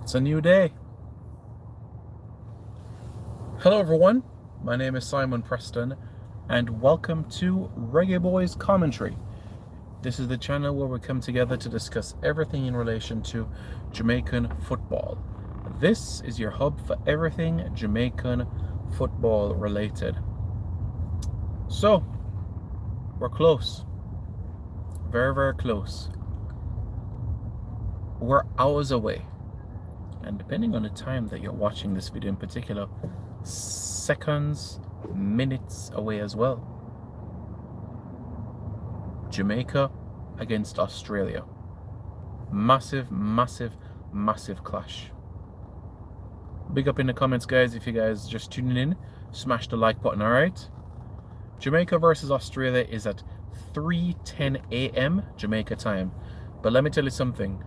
It's a new day. Hello everyone, my name is Simon Preston and welcome to Reggae Boys Commentary. This is the channel where we come together to discuss everything in relation to Jamaican football. This is your hub for everything Jamaican football related. So, we're close. Very, very close. We're hours away. And depending on the time that you're watching this video in particular, seconds, minutes away as well. Jamaica against Australia. Massive, massive, massive clash. Big up in the comments, guys, if you guys just tuning in. Smash the like button, alright? Jamaica versus Australia is at 3:10 a.m. Jamaica time. But let me tell you something.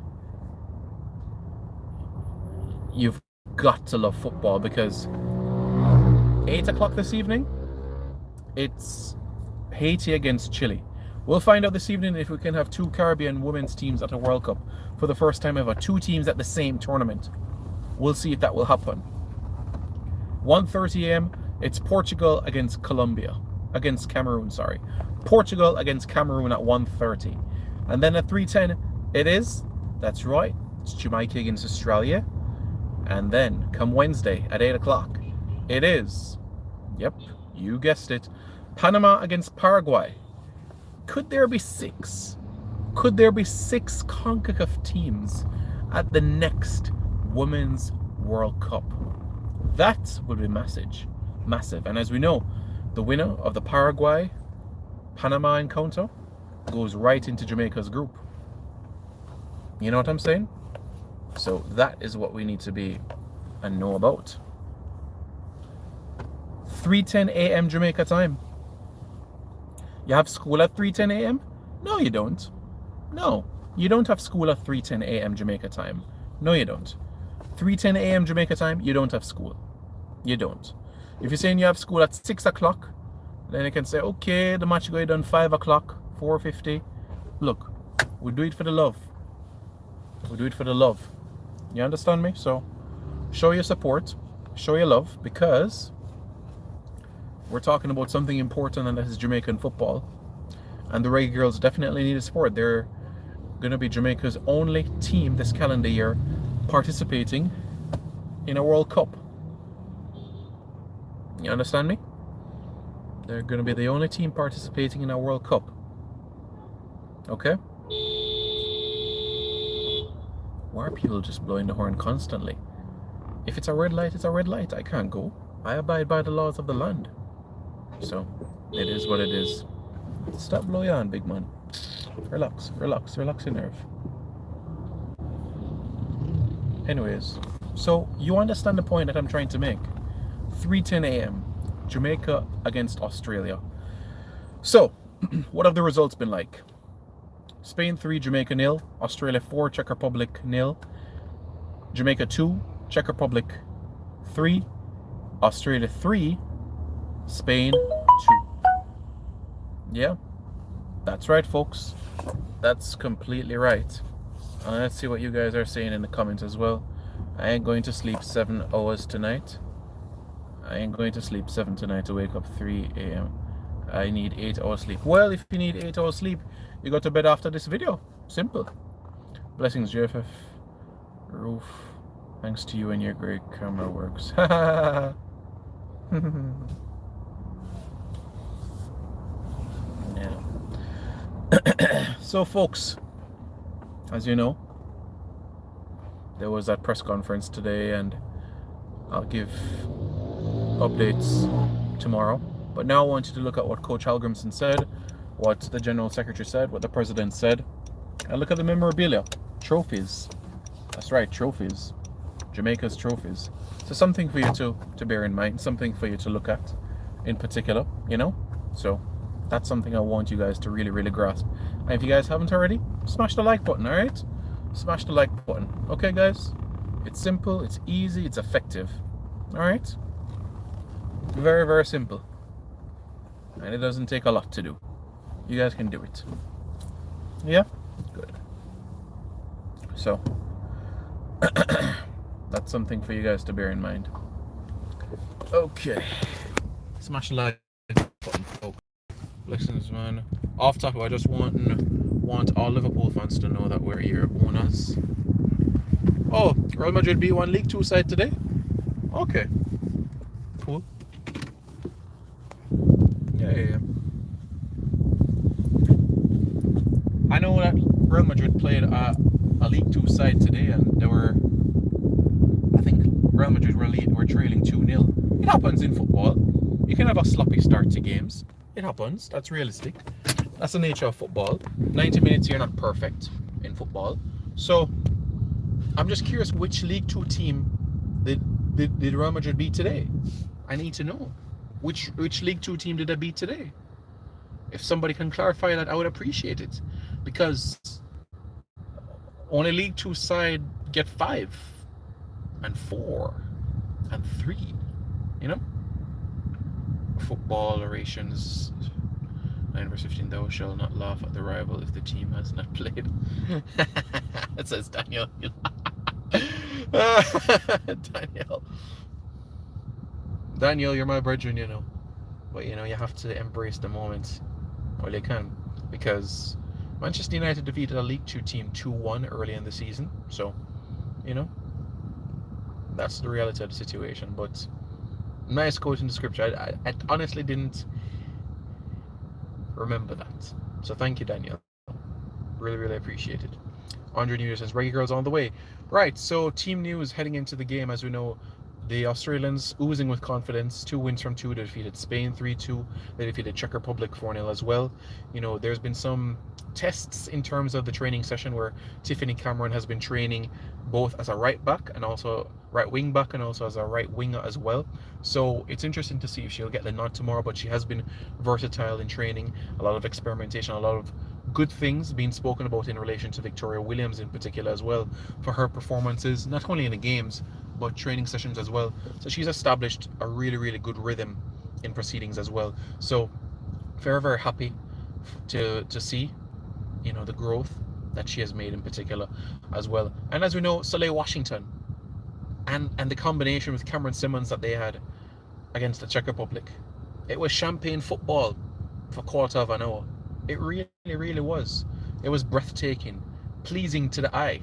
You've got to love football because 8 o'clock this evening, it's Haiti against Chile. We'll find out this evening if we can have two Caribbean women's teams at a World Cup for the first time ever. Two teams at the same tournament. We'll see if that will happen. 1:30 a.m. it's Portugal against Cameroon, sorry. Portugal against Cameroon at 1:30. And then at 3:10 it is, that's right, it's Jamaica against Australia. And then, come Wednesday at 8 o'clock, it is, yep, you guessed it, Panama against Paraguay. Could there be six? Could there be six CONCACAF teams at the next Women's World Cup? That would be massive. And as we know, the winner of the Paraguay-Panama encounter goes right into Jamaica's group. You know what I'm saying? So that is what we need to be and know about. 3:10 a.m. Jamaica time. You have school at 3:10 a.m.? No, you don't. No, you don't have school at 3:10 a.m. Jamaica time. No, you don't. 3:10 a.m. Jamaica time, you don't have school. You don't. If you're saying you have school at 6 o'clock, then you can say, okay, the match going done 5 o'clock, 4:50. Look, we do it for the love. We do it for the love. You understand me? So show your support, show your love, because we're talking about something important, and that is Jamaican football. And the Reggae Girls definitely need support. They're going to be Jamaica's only team this calendar year participating in a World Cup. You understand me? They're going to be the only team participating in a World Cup. Okay? Why are people just blowing the horn constantly? If it's a red light, it's a red light. I can't go. I abide by the laws of the land. So, it is what it is. Stop blowing on, big man. Relax, relax, relax your nerve. Anyways, so you understand the point that I'm trying to make. 3:10 a.m. Jamaica against Australia. So, what have the results been like? Spain 3, Jamaica 0, Australia 4, Czech Republic 0, Jamaica 2, Czech Republic 3, Australia 3, Spain 2. Yeah, that's right, folks. That's completely right. And let's see what you guys are saying in the comments as well. I ain't going to sleep 7 hours tonight. I ain't going to sleep 7 tonight to wake up 3 a.m. I need 8 hours sleep. Well, if you need 8 hours sleep, you go to bed after this video. Simple. Blessings, JFF. Roof. Thanks to you and your great camera works. Yeah. So, folks, as you know, there was that press conference today, and I'll give updates tomorrow. But now I want you to look at what Coach Halgrimson said, what the General Secretary said, what the President said, and look at the memorabilia. Trophies. That's right, trophies. Jamaica's trophies. So something for you to bear in mind, something for you to look at in particular, you know? So that's something I want you guys to really, really grasp. And if you guys haven't already, smash the like button, alright? Smash the like button. Okay, guys? It's simple, it's easy, it's effective. Alright? Very, very simple. And it doesn't take a lot to do. You guys can do it. Yeah? Good. So, that's something for you guys to bear in mind. Okay. Smash the like button. Oh, blessings, man. Off topic, I just want all Liverpool fans to know that we're your owners. Oh, Real Madrid B1 League 2 side today? Okay. Cool. Yeah. I know that Real Madrid played a League 2 side today, and they were, I think Real Madrid were trailing 2-0. It happens in football. You can have a sloppy start to games. It happens. That's realistic. That's the nature of football. 90 minutes, you're not perfect in football. So, I'm just curious, which League 2 team did Real Madrid beat today? I need to know. Which League 2 team did they beat today? If somebody can clarify that, I would appreciate it. Because on a League 2 side, get 5 and 4 and 3. You know? Football orations 9 verse 15, thou shalt not laugh at the rival if the team has not played. It says Daniel. Daniel, you're my brethren, you know. But you know, you have to embrace the moment while you can, because Manchester United defeated a League 2 team 2-1 early in the season. So, you know, that's the reality of the situation. But nice quote in the scripture. I honestly didn't remember that. So thank you, Daniel. Really appreciate it. Andre New Year says, Reggae Girls on the way. Right, so team news heading into the game. As we know, the Australians oozing with confidence. 2 wins from 2. They defeated Spain 3-2. They defeated Czech Republic 4-0 as well. You know, there's been some tests in terms of the training session where Tiffany Cameron has been training both as a right back and also right wing back and also as a right winger as well. So it's interesting to see if she'll get the nod tomorrow, but she has been versatile in training. A lot of experimentation, a lot of good things being spoken about in relation to Victoria Williams in particular as well, for her performances, not only in the games, but training sessions as well. So she's established a really good rhythm in proceedings as well. So very happy to see, you know, the growth that she has made in particular as well. And as we know, Soleil Washington and the combination with Cameron Simmons that they had against the Czech Republic, it was champagne football for a quarter of an hour. It really was. It was breathtaking, pleasing to the eye,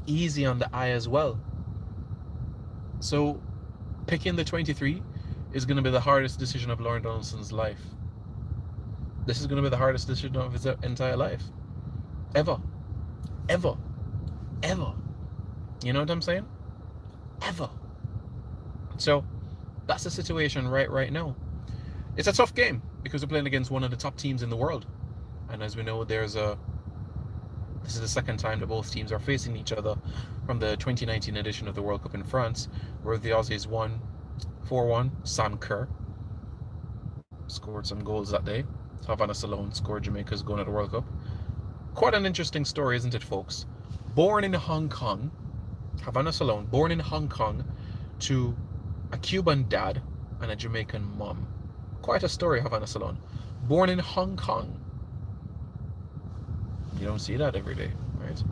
easy on the eye as well. So picking the 23 is going to be the hardest decision of Lauren Donaldson's life. This is going to be the hardest decision of his entire life. Ever. You know what I'm saying? Ever. So that's the situation right now. It's a tough game because we're playing against one of the top teams in the world. And as we know, this is the second time that both teams are facing each other from the 2019 edition of the World Cup in France, where the Aussies won 4-1. Sam Kerr scored some goals that day. Havana Salone scored Jamaica's goal at the World Cup. Quite an interesting story, isn't it, folks? Born in Hong Kong, Havana Salone, born in Hong Kong to a Cuban dad and a Jamaican mom. Quite a story, Havana Salone. Born in Hong Kong. You don't see that every day, right?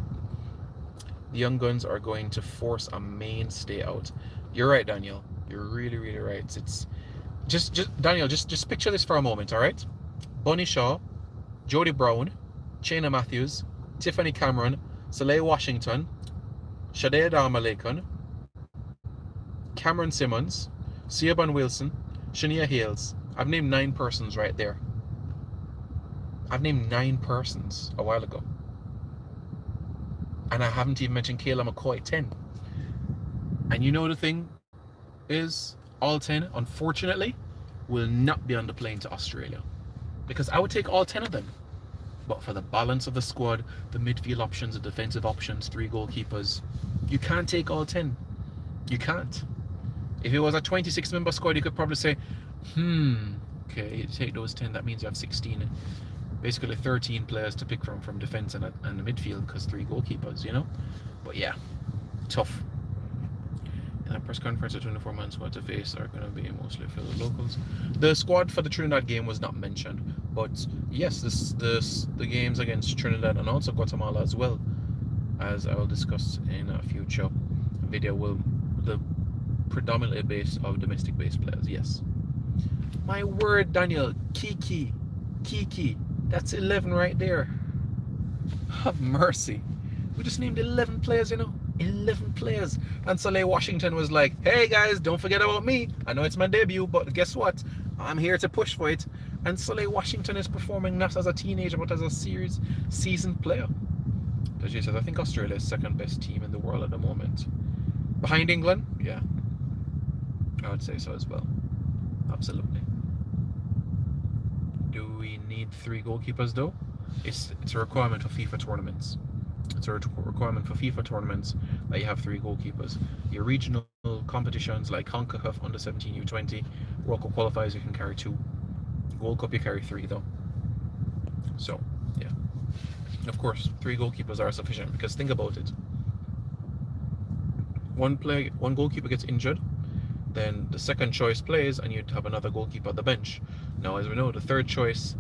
The Young Guns are going to force a mainstay out. You're right, Daniel. You're really right. It's just Daniel, just picture this for a moment, all right? Bunny Shaw, Jodie Brown, Chena Matthews, Tiffany Cameron, Soleil Washington, Shadea Dharmalekon, Cameron Simmons, Siobhan Wilson, Shania Hales. I've named 9 persons right there. I've named 9 persons a while ago. And I haven't even mentioned Kayla McCoy, 10. And you know the thing is, all 10, unfortunately, will not be on the plane to Australia. Because I would take all 10 of them. But for the balance of the squad, the midfield options, the defensive options, 3 goalkeepers, you can't take all 10. You can't. If it was a 26-member squad, you could probably say, okay, you take those 10, that means you have 16. Basically 13 players to pick from defense and the midfield, because 3 goalkeepers, you know? But yeah, tough. In a press conference, the 24-man squad to face are going to be mostly filled with locals. The squad for the Trinidad game was not mentioned, but yes, the games against Trinidad and also Guatemala as well, as I will discuss in a future video will the predominantly based of domestic based players. Yes. My word, Daniel, Kiki, that's 11 right there. Have mercy. We just named 11 players, 11 players. And Soleil Washington was like, hey guys, don't forget about me. I know it's my debut, but guess what? I'm here to push for it. And Soleil Washington is performing not as a teenager, but as a seasoned player. As you said, I think Australia is second best team in the world at the moment. Behind England? Yeah. I would say so as well. Absolutely. Do we need 3 goalkeepers though? It's a requirement for FIFA tournaments. It's a requirement for FIFA tournaments that you have 3 goalkeepers. Your regional competitions like CONCACAF Under 17 U20, World Cup qualifiers, you can carry 2. World Cup you carry 3 though. So yeah, of course 3 goalkeepers are sufficient, because think about it. One goalkeeper gets injured, then the second choice plays, and you'd have another goalkeeper at the bench. Now, as we know, the third choice,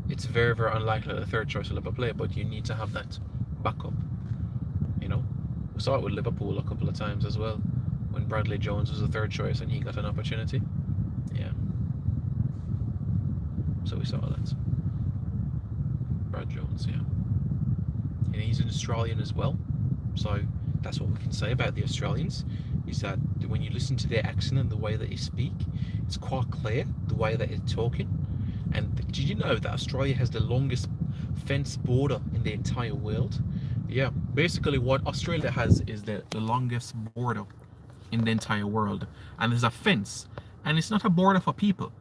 it's very, very unlikely that the third choice will ever play, but you need to have that backup. We saw it with Liverpool a couple of times as well, when Bradley Jones was the third choice and he got an opportunity. Yeah. So we saw that. Brad Jones, yeah. And he's an Australian as well, so that's what we can say about the Australians, is that when you listen to their accent and the way that they speak, it's quite clear the way that they're talking. And did you know that Australia has the longest fence border in the entire world? Yeah, basically what Australia has is the longest border in the entire world. And there's a fence, and it's not a border for people.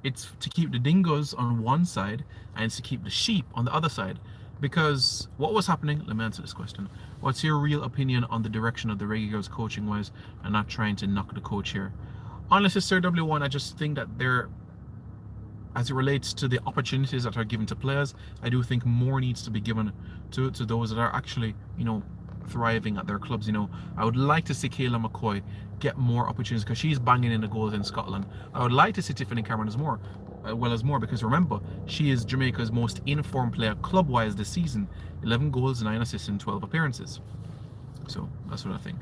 It's to keep the dingoes on one side, and it's to keep the sheep on the other side. Because what was happening, let me answer this question. What's your real opinion on the direction of the Reggae Girls coaching wise? I'm not trying to knock the coach here. Honestly, Sir W1, I just think that they're, as it relates to the opportunities that are given to players, I do think more needs to be given to those that are actually, thriving at their clubs. I would like to see Kayla McCoy get more opportunities, because she's banging in the goals in Scotland. I would like to see Tiffany Cameron as more, because remember, she is Jamaica's most informed player club-wise this season. 11 goals, 9 assists in 12 appearances. So that's what I think.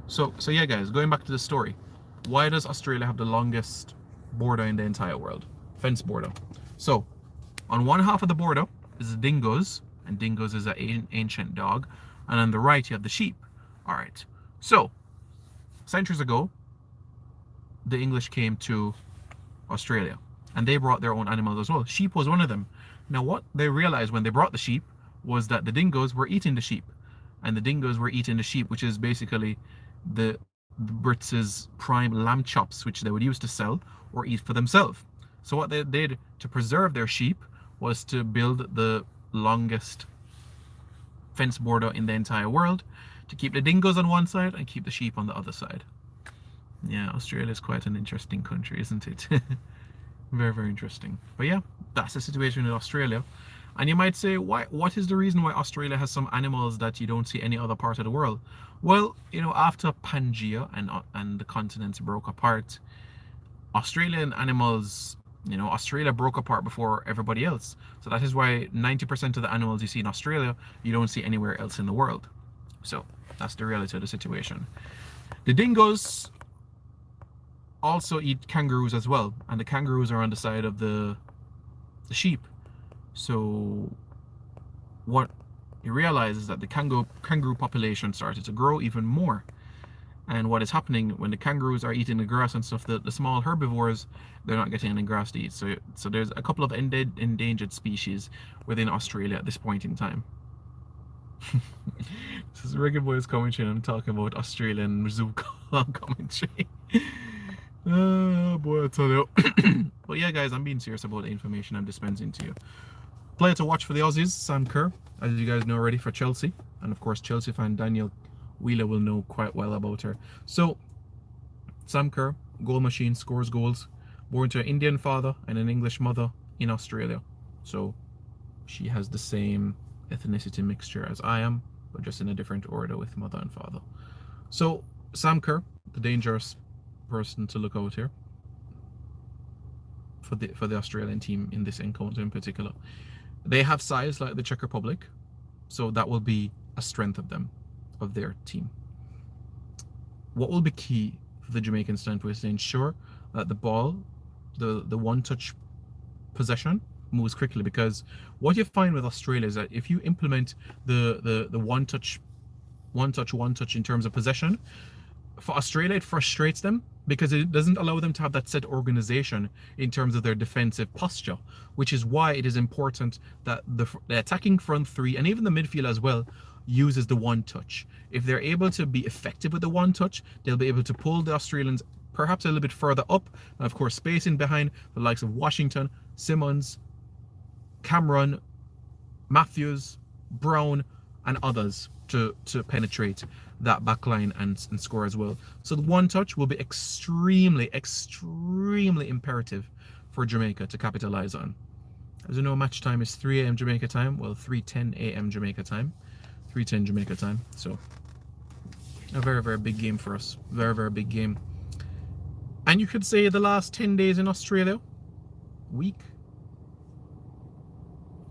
So yeah, guys, going back to the story. Why does Australia have the longest border in the entire world? Fence border. So on one half of the border is the dingoes, and dingoes is an ancient dog, and on the right you have the sheep. All right. So centuries ago, the English came to Australia, and they brought their own animals as well. Sheep was one of them. Now what they realized when they brought the sheep was that the dingoes were eating the sheep, and the dingoes were eating the sheep, which is basically the Brits' prime lamb chops, which they would use to sell or eat for themselves. So what they did to preserve their sheep was to build the longest fence border in the entire world, to keep the dingoes on one side and keep the sheep on the other side. Yeah, Australia is quite an interesting country, isn't it? Very, very interesting. But yeah, that's the situation in Australia. And you might say, what is the reason why Australia has some animals that you don't see any other part of the world? Well, after Pangea and the continents broke apart, Australian animals, Australia broke apart before everybody else. So that is why 90% of the animals you see in Australia, you don't see anywhere else in the world. So that's the reality of the situation. The dingoes also eat kangaroos as well, and the kangaroos are on the side of the sheep. So what you realize is that the kangaroo population started to grow even more. And what is happening when the kangaroos are eating the grass and stuff, the small herbivores, they're not getting any grass to eat. So there's a couple of endangered species within Australia at this point in time. This is Reggae Boys commentary, and I'm talking about Australian zoo commentary. Oh boy, I tell you. But yeah, guys, I'm being serious about the information I'm dispensing to you. Player to watch for the Aussies, Sam Kerr, as you guys know already, for Chelsea. And of course, Chelsea fan Daniel Wheeler will know quite well about her. So, Sam Kerr, goal machine, scores goals, born to an Indian father and an English mother in Australia. So, she has the same ethnicity mixture as I am, but just in a different order with mother and father. So, Sam Kerr, the dangerous person to look out here for the Australian team in this encounter in particular. They have size like the Czech Republic, so that will be a strength of them. of their team. What will be key for the Jamaican standpoint is to ensure that the ball, the one-touch possession moves quickly, because what you find with Australia is that if you implement the one touch in terms of possession, for Australia it frustrates them because it doesn't allow them to have that set organization in terms of their defensive posture, which is why it is important that the attacking front three and even the midfield as well uses the one touch. If they're able to be effective with the one touch, they'll be able to pull the Australians perhaps a little bit further up, and of course spacing behind the likes of Washington, Simmons, Cameron, Matthews, Brown and others to penetrate that back line and score as well. So the one touch will be extremely imperative for Jamaica to capitalize on. As you know, match time is 3 a.m. Jamaica time. Well, 3:10 a.m. Jamaica time. 3:10 Jamaica time. So a very big game for us. Very big game. And you could say the last 10 days in Australia, week,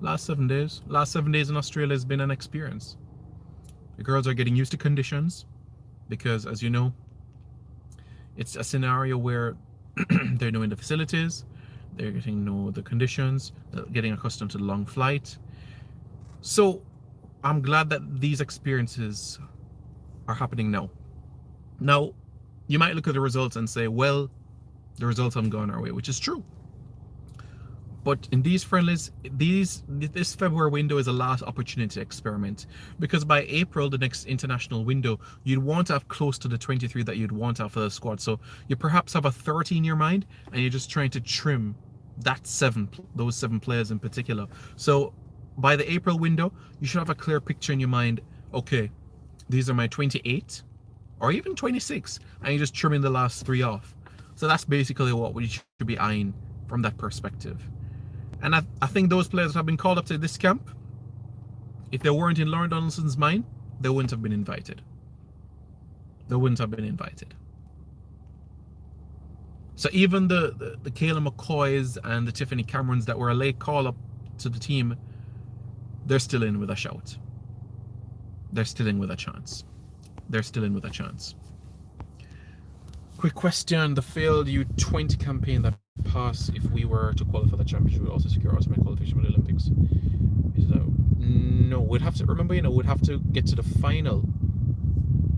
last 7 days in Australia has been an experience. The girls are getting used to conditions because, as you know, it's a scenario where they're knowing the facilities, they're getting to know the conditions, they're getting accustomed to the long flight. So I'm glad that these experiences are happening now. Now, you might look at the results and say, well, the results haven't gone our way, which is true. But in these friendlies, this February window is a last opportunity to experiment, because by April, the next international window, you'd want to have close to the 23 that you'd want to have for the squad. So you perhaps have a 30 in your mind, and you're just trying to trim those 7 players in particular. So by the April window, you should have a clear picture in your mind. Okay, these are my 28 or even 26, and you're just trimming the last 3 off. So that's basically what we should be eyeing from that perspective. And I think those players that have been called up to this camp, if they weren't in Lauren Donaldson's mind, they wouldn't have been invited. So even the Kayla McCoys and the Tiffany Camerons that were a late call up to the team, they're still in with a shout. They're still in with a chance. Quick question: the failed U20 campaign that passed, if we were to qualify the championship, would also secure automatic qualification for the Olympics? Is that no? We'd have to remember, we'd have to get to the final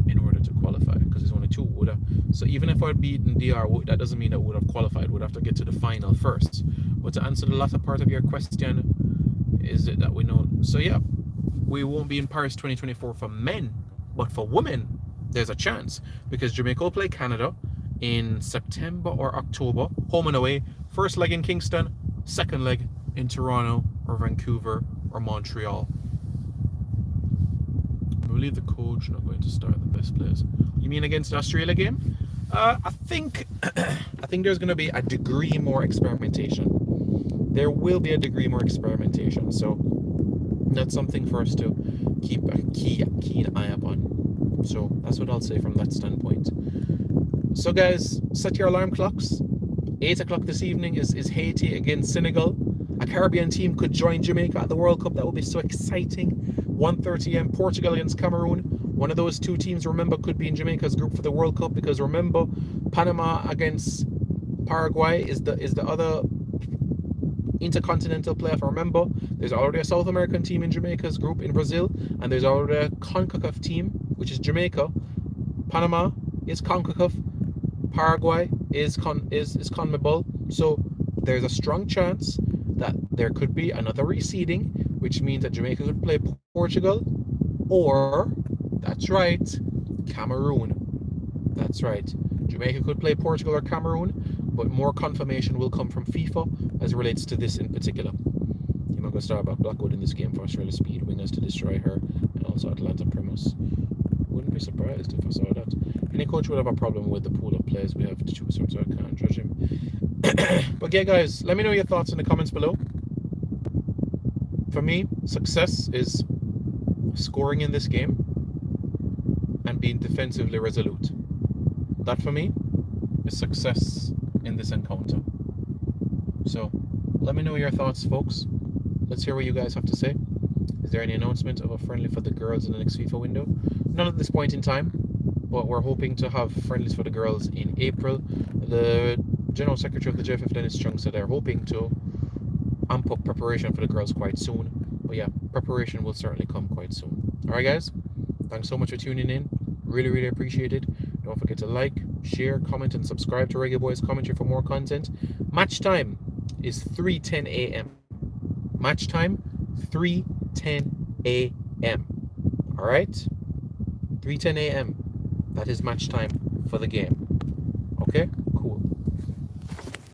in order to qualify, because there's only 2. So even if I'd beaten DR, that doesn't mean that we would have qualified. We'd have to get to the final first. But to answer the latter part of your question, is it that we know? So yeah, we won't be in Paris 2024 for men, but for women, there's a chance, because Jamaica will play Canada in September or October, home and away. First leg in Kingston, second leg in Toronto or Vancouver or Montreal. I believe the coach not going to start the best players. You mean against the Australia game? I think there's going to be a degree more experimentation. There will be a degree more experimentation. So that's something for us to keep a keen eye up on. So that's what I'll say from that standpoint. So guys, set your alarm clocks. 8 o'clock this evening is Haiti against Senegal. A Caribbean team could join Jamaica at the World Cup. That would be so exciting. 1:30 a.m. Portugal against Cameroon. One of those 2 teams, remember, could be in Jamaica's group for the World Cup, because remember, Panama against Paraguay is the other intercontinental playoff. Remember, there's already a South American team in Jamaica's group in Brazil, and there's already a CONCACAF team, which is Jamaica. Panama is CONCACAF, Paraguay is CONMEBOL. So there's a strong chance that there could be another reseeding, which means that Jamaica could play Portugal, or, that's right, Cameroon. That's right, Jamaica could play Portugal or Cameroon, but more confirmation will come from FIFA as it relates to this in particular. You might go start back Blackwood in this game for Australia Speed wingers to destroy her, and also Atlanta Primus. Wouldn't be surprised if I saw that. Any coach would have a problem with the pool of players we have to choose from, so I can't judge him. But yeah, guys, let me know your thoughts in the comments below. For me, success is scoring in this game and being defensively resolute. That for me is success in this encounter. So let me know your thoughts, folks. Let's hear what you guys have to say. Is there any announcement of a friendly for the girls in the next FIFA window? None at this point in time, but we're hoping to have friendlies for the girls in April. The General Secretary of the JFF, Dennis Chung, said they're hoping to amp up preparation for the girls quite soon. But yeah, preparation will certainly come quite soon. Alright guys, thanks so much for tuning in. Really appreciate it. Don't forget to like, share, comment, and subscribe to Reggae Boys Commentary for more content. Match time is 3:10 a.m. Match time 3:10 a.m. Alright? 3:10 a.m. That is match time for the game. Okay?